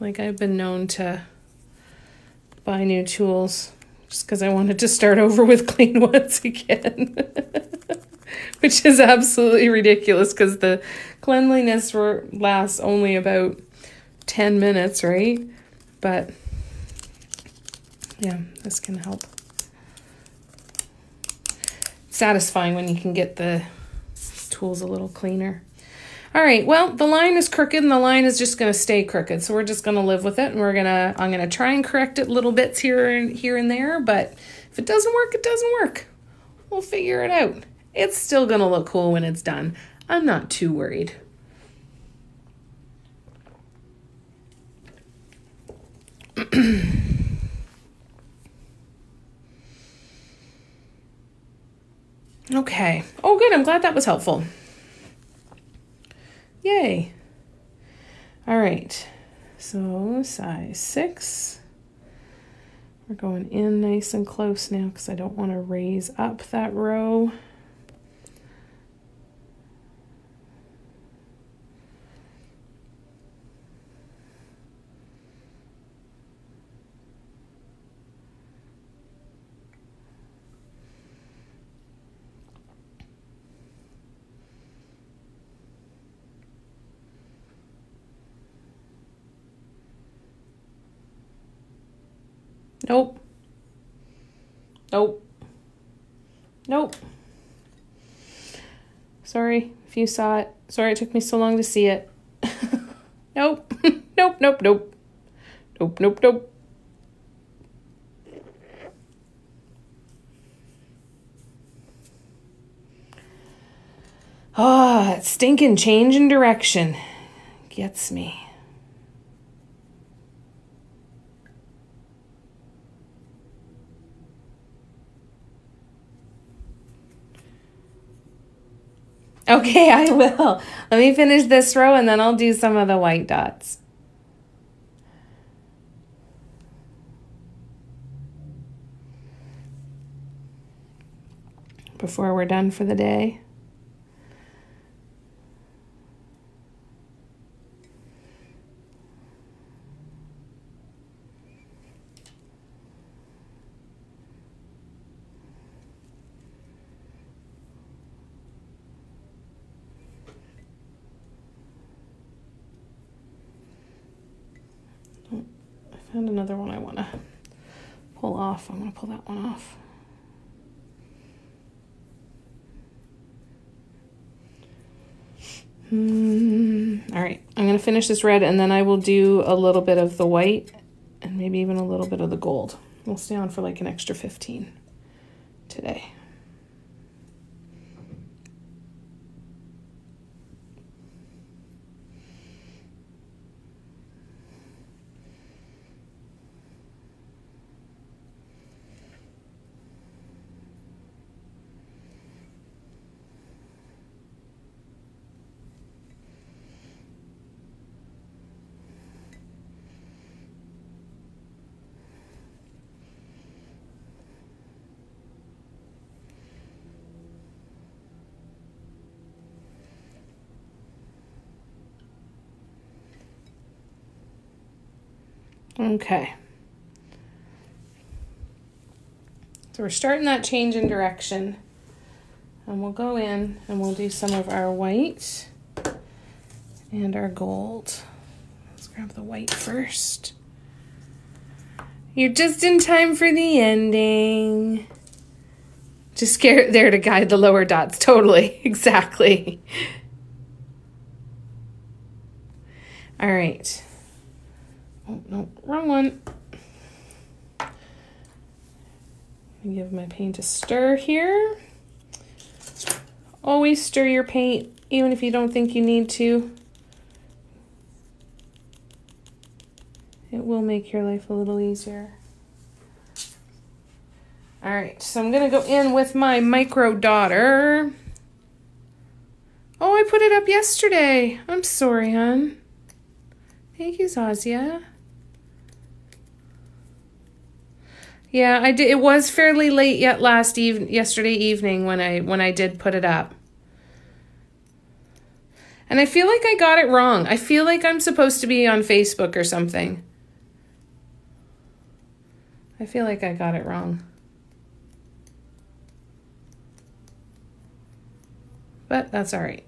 [SPEAKER 1] Like I've been known to buy new tools just because I wanted to start over with clean ones again. Which is absolutely ridiculous because the cleanliness lasts only about 10 minutes, right? But yeah, this can help. Satisfying when you can get the tools a little cleaner. All right, well, the line is crooked and the line is just going to stay crooked. So we're just going to live with it, and I'm going to try and correct it little bits here and there, but if it doesn't work, it doesn't work. We'll figure it out. It's still going to look cool when it's done. I'm not too worried. Okay. Oh, good. I'm glad that was helpful. Yay. All right. So size 6. We're going in nice and close now because I don't want to raise up that row. Nope. Nope. Nope. Sorry if you saw it. Sorry it took me so long to see it. Nope. Nope, nope, nope. Nope, nope, nope. Ah, that stinking change in direction gets me. Okay, I will. Let me finish this row and then I'll do some of the white dots. Before we're done for the day. And another one I want to pull off. I'm going to pull that one off. All right, I'm going to finish this red and then I will do a little bit of the white and maybe even a little bit of the gold. We'll stay on for like an extra 15 today. Okay. So we're starting that change in direction. And we'll go in and we'll do some of our white and our gold. Let's grab the white first. You're just in time for the ending. Just there to guide the lower dots. Totally. Exactly. All right. Oh, no, wrong one. Give my paint a stir here. Always stir your paint, even if you don't think you need to. It will make your life a little easier. All right, so I'm gonna go in with my micro daughter. Oh, I put it up yesterday. I'm sorry, hon. Thank you, Zazia. Yeah, I did. It was fairly late yesterday evening when I did put it up. And I feel like I got it wrong. I feel like I'm supposed to be on Facebook or something. I feel like I got it wrong. But that's all right.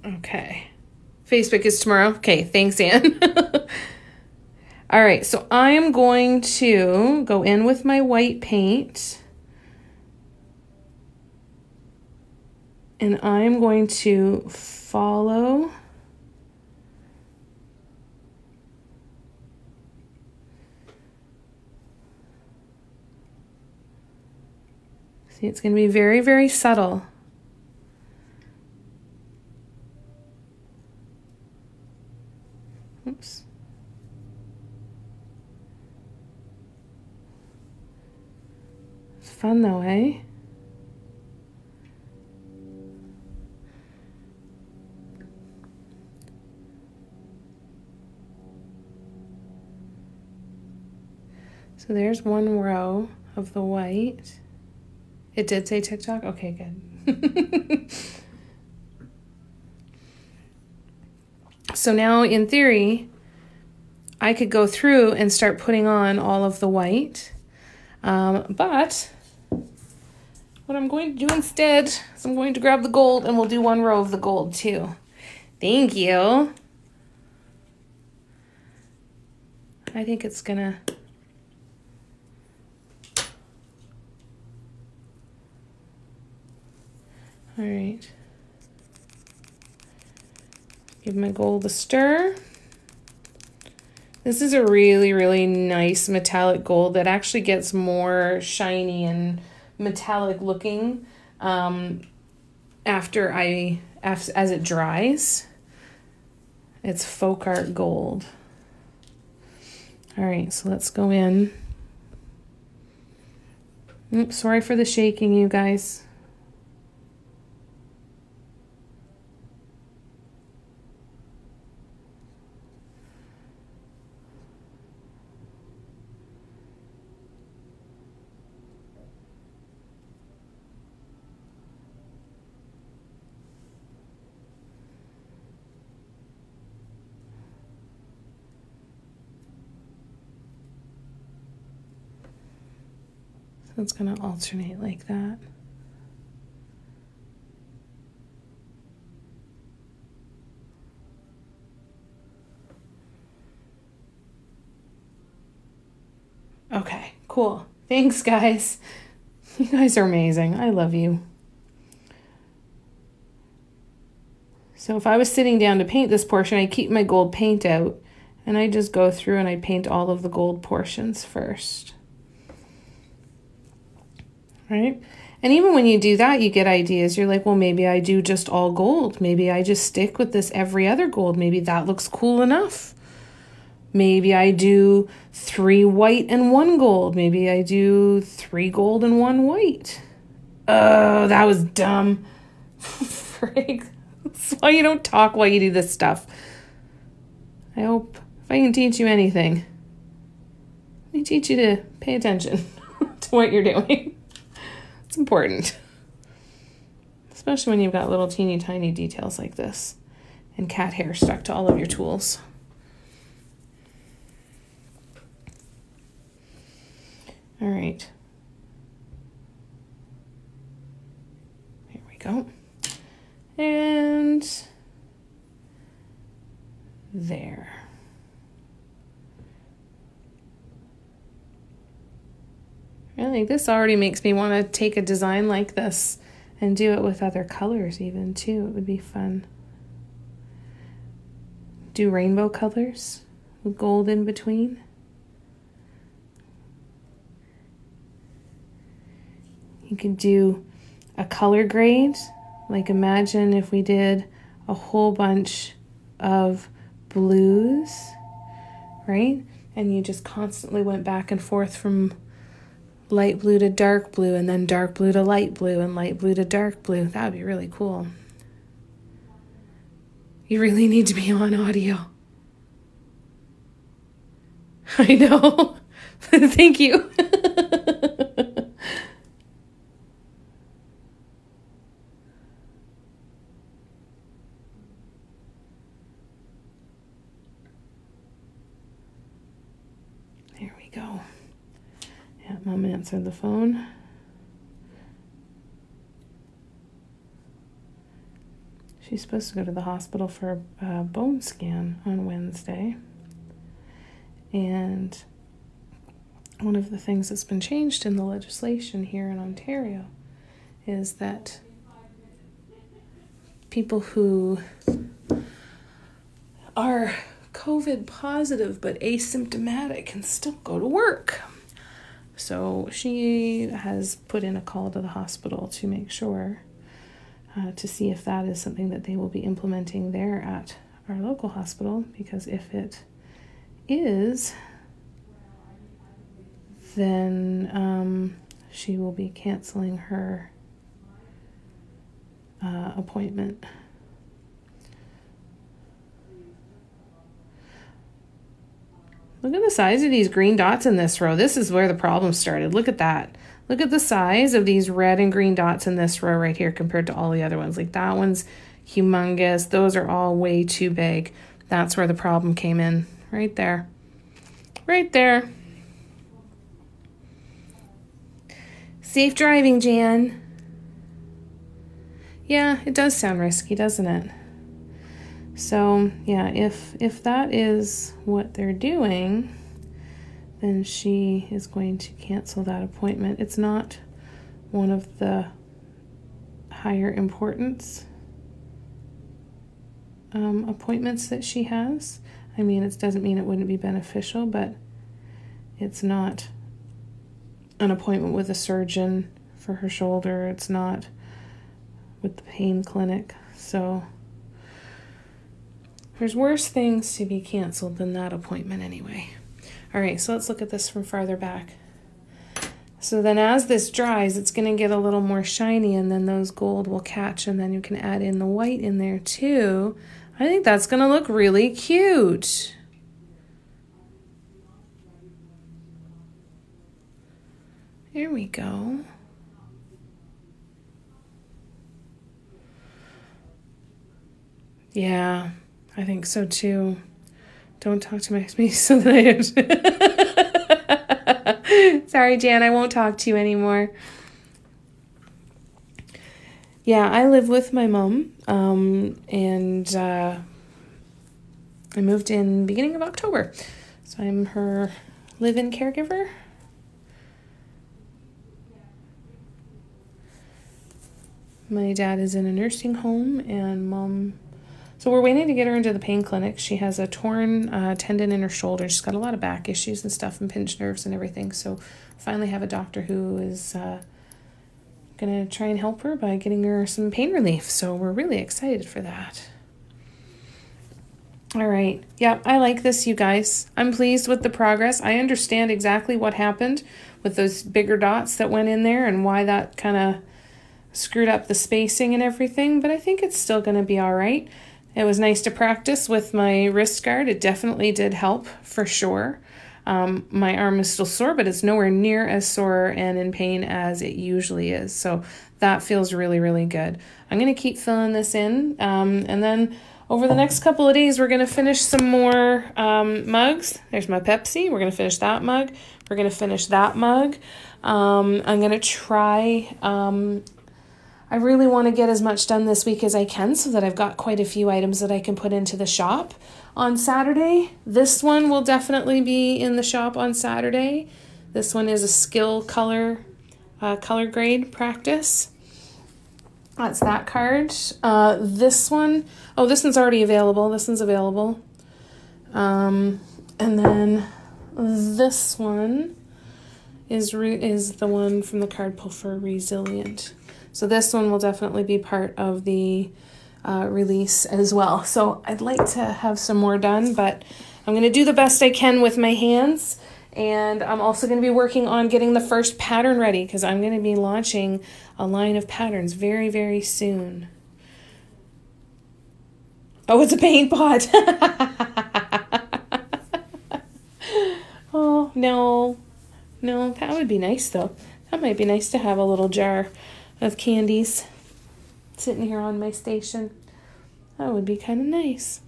[SPEAKER 1] Okay. Facebook is tomorrow. Okay, thanks, Anne. All right, so I'm going to go in with my white paint. And I'm going to follow see, it's going to be very, very subtle. Oops. It's fun though, eh? So there's one row of the white. It did say TikTok? Okay, good. So now, in theory, I could go through and start putting on all of the white. But what I'm going to do instead is I'm going to grab the gold and we'll do one row of the gold too. Thank you. I think it's gonna... All right. Give my gold a stir. This is a really, really nice metallic gold that actually gets more shiny and metallic looking as it dries. It's folk art gold. All right, so let's go in. Oops, sorry for the shaking, you guys. So it's going to alternate like that. Okay, cool. Thanks, guys. You guys are amazing. I love you. So if I was sitting down to paint this portion, I keep my gold paint out and I just go through and I paint all of the gold portions first. Right? And even when you do that, you get ideas. You're like, well, maybe I do just all gold. Maybe I just stick with this every other gold. Maybe that looks cool enough. Maybe I do 3 white and 1 gold. Maybe I do 3 gold and 1 white. Oh, that was dumb. Frick. That's why you don't talk while you do this stuff. I hope if I can teach you anything, let me teach you to pay attention to what you're doing. It's important. Especially when you've got little teeny tiny details like this and cat hair stuck to all of your tools. All right. Here we go. And there. Really, this already makes me want to take a design like this and do it with other colors even too. It would be fun. Do rainbow colors with gold in between. You could do a color grade. Like imagine if we did a whole bunch of blues, right? And you just constantly went back and forth from light blue to dark blue and then dark blue to light blue and light blue to dark blue. That would be really cool. You really need to be on audio. I know. Thank you. There we go. Yeah, Mom answered the phone. She's supposed to go to the hospital for a bone scan on Wednesday. And one of the things that's been changed in the legislation here in Ontario is that people who are COVID positive but asymptomatic can still go to work. So she has put in a call to the hospital to make sure, to see if that is something that they will be implementing there at our local hospital, because if it is, then she will be canceling her appointment. Look at the size of these green dots in this row. This is where the problem started. Look at that. Look at the size of these red and green dots in this row right here compared to all the other ones. Like that one's humongous. Those are all way too big. That's where the problem came in. Right there. Right there. Safe driving, Jan. Yeah, it does sound risky, doesn't it? So, yeah, if that is what they're doing, then she is going to cancel that appointment. It's not one of the higher importance appointments that she has. I mean, it doesn't mean it wouldn't be beneficial, but it's not an appointment with a surgeon for her shoulder. It's not with the pain clinic. So there's worse things to be canceled than that appointment anyway. All right, so let's look at this from farther back. So then as this dries, it's going to get a little more shiny, and then those gold will catch, and then you can add in the white in there too. I think that's going to look really cute. Here we go. Yeah, I think so too. Don't talk to me so that I Sorry, Jan, I won't talk to you anymore. Yeah, I live with my mom, and I moved in beginning of October. So I'm her live-in caregiver. My dad is in a nursing home, and mom... So we're waiting to get her into the pain clinic. She has a torn tendon in her shoulder. She's got a lot of back issues and stuff and pinched nerves and everything. So finally have a doctor who is going to try and help her by getting her some pain relief. So we're really excited for that. All right. Yeah, I like this, you guys. I'm pleased with the progress. I understand exactly what happened with those bigger dots that went in there and why that kind of screwed up the spacing and everything, but I think it's still going to be all right. It was nice to practice with my wrist guard. It definitely did help for sure. My arm is still sore, but it's nowhere near as sore and in pain as it usually is. So that feels really, really good. I'm going to keep filling this in. And then over the next couple of days, we're going to finish some more mugs. There's my Pepsi. We're going to finish that mug. We're going to finish that mug. I'm going to try... I really want to get as much done this week as I can so that I've got quite a few items that I can put into the shop on Saturday. This one will definitely be in the shop on Saturday. This one is a skill color grade practice. That's that card. This one, this one's already available. This one's available. And then this one is the one from the card pull for Resilient. So this one will definitely be part of the release as well. So I'd like to have some more done, but I'm going to do the best I can with my hands. And I'm also going to be working on getting the first pattern ready because I'm going to be launching a line of patterns very, very soon. Oh, it's a paint pot. Oh, no. No, that would be nice though. That might be nice to have a little jar of candies sitting here on my station. That would be kind of nice.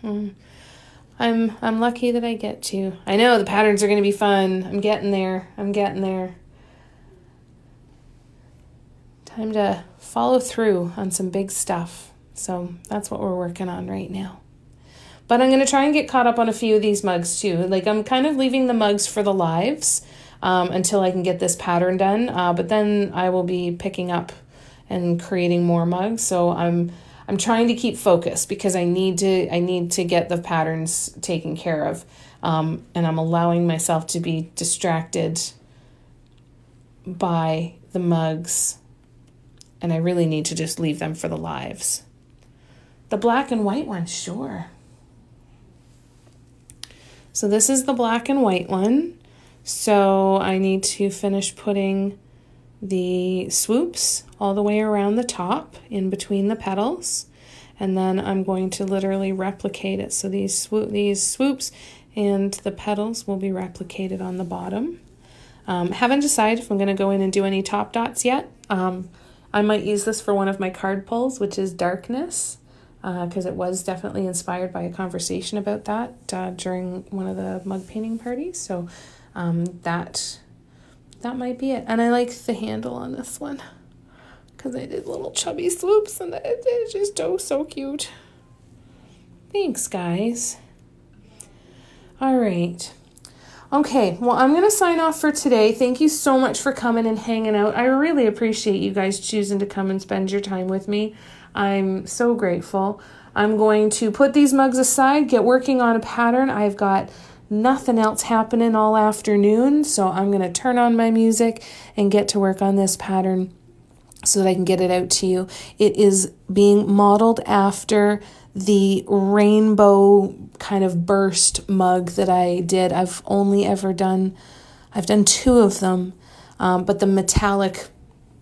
[SPEAKER 1] I'm lucky that I get to. I know the patterns are going to be fun. I'm getting there. Time to follow through on some big stuff. So that's what we're working on right now. But I'm going to try and get caught up on a few of these mugs too. Like I'm kind of leaving the mugs for the lives until I can get this pattern done. But then I will be picking up and creating more mugs. So I'm trying to keep focused because I need to get the patterns taken care of. And I'm allowing myself to be distracted by the mugs. And I really need to just leave them for the lives. The black and white one, sure. So this is the black and white one. So I need to finish putting the swoops all the way around the top in between the petals. And then I'm going to literally replicate it. So these swoops and the petals will be replicated on the bottom. Haven't decided if I'm going to go in and do any top dots yet. I might use this for one of my card pulls, which is Darkness. Because it was definitely inspired by a conversation about that during one of the mug painting parties. So that might be it. And I like the handle on this one because I did little chubby swoops and it's just so cute. Thanks, guys. All right. Okay, well, I'm going to sign off for today. Thank you so much for coming and hanging out. I really appreciate you guys choosing to come and spend your time with me. I'm so grateful. I'm going to put these mugs aside, get working on a pattern. I've got nothing else happening all afternoon, so I'm going to turn on my music and get to work on this pattern so that I can get it out to you. It is being modeled after the rainbow kind of burst mug that I did. I've done 2 of them, but the metallic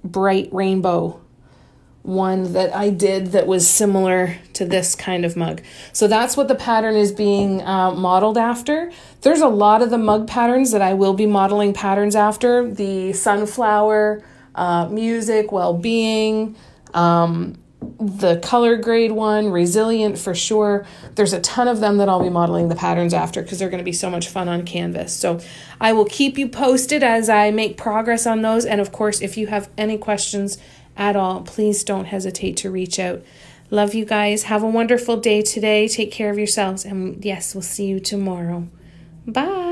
[SPEAKER 1] bright rainbow one that I did that was similar to this kind of mug. So that's what the pattern is being modeled after. There's a lot of the mug patterns that I will be modeling patterns after. The sunflower, music, well-being, the color grade one, resilient for sure. There's a ton of them that I'll be modeling the patterns after because they're going to be so much fun on canvas. So I will keep you posted as I make progress on those. And of course, if you have any questions at all, please don't hesitate to reach out. Love you guys. Have a wonderful day today. Take care of yourselves. And yes, we'll see you tomorrow. Bye.